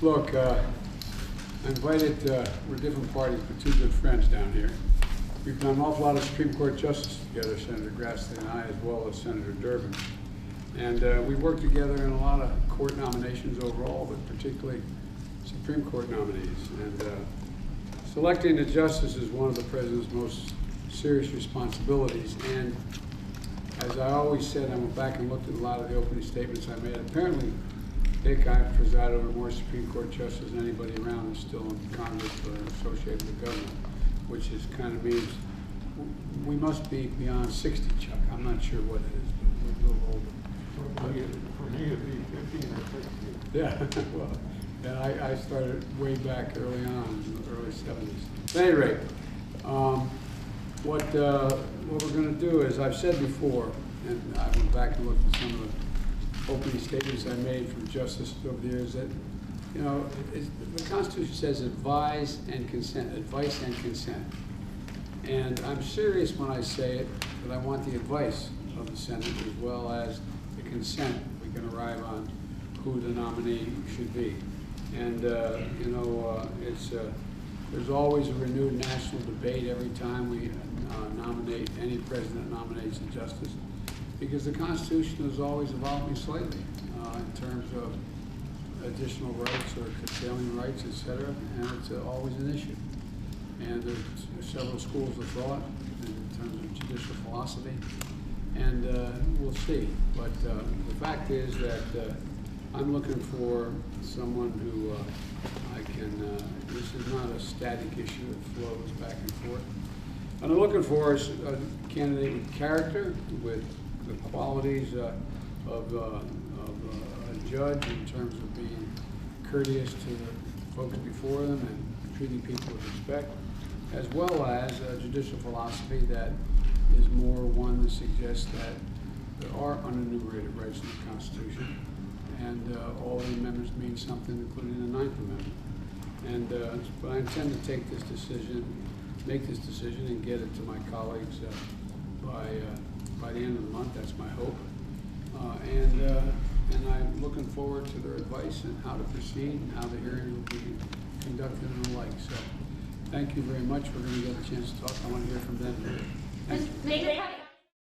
Look, I invited, we're different parties, but two good friends down here. We've done an awful lot of Supreme Court justice together, Senator Grassley and I, as well as Senator Durbin. And we worked together in a lot of court nominations overall, but particularly Supreme Court nominees. And selecting the justice is one of the President's most serious responsibilities. And as I always said, I went back and looked at a lot of the opening statements I made. Apparently, Dick, I've presided over more Supreme Court justices than anybody around that's still in Congress or associated with government, which is kind of means we must be beyond 60, Chuck. I'm not sure what it is, but we're a little older. For me, it'd be 15 or 16. Yeah, well, yeah, I started way back early on, in the early 70s. At any rate, what we're going to do is, I've said before, and I went back and looked at some of the opening statements I made from justices over the years, that, you know, the Constitution says advise and consent, advice and consent. And I'm serious when I say it, that I want the advice of the Senate as well as the consent. We can arrive on who the nominee should be. And, you know, there's always a renewed national debate every time we nominate, any president nominates a justice, because the Constitution is always evolving slightly in terms of additional rights or curtailing rights, et cetera, and it's always an issue. And there's several schools of thought in terms of judicial philosophy, and we'll see. But the fact is that I'm looking for someone who I can, this is not a static issue, it flows back and forth. And I'm looking for a candidate with character, with the qualities of a judge in terms of being courteous to the folks before them and treating people with respect, as well as a judicial philosophy that is more one that suggests that there are unenumerated rights in the Constitution, and all the amendments mean something, including the 9th Amendment. And but I intend to take this decision, make this decision, and get it to my colleagues by the end of the month. That's my hope. And I'm looking forward to their advice on how to proceed and how the hearing will be conducted and the like. So thank you very much. We're going to get a chance to talk. I want to hear from them. Thank you.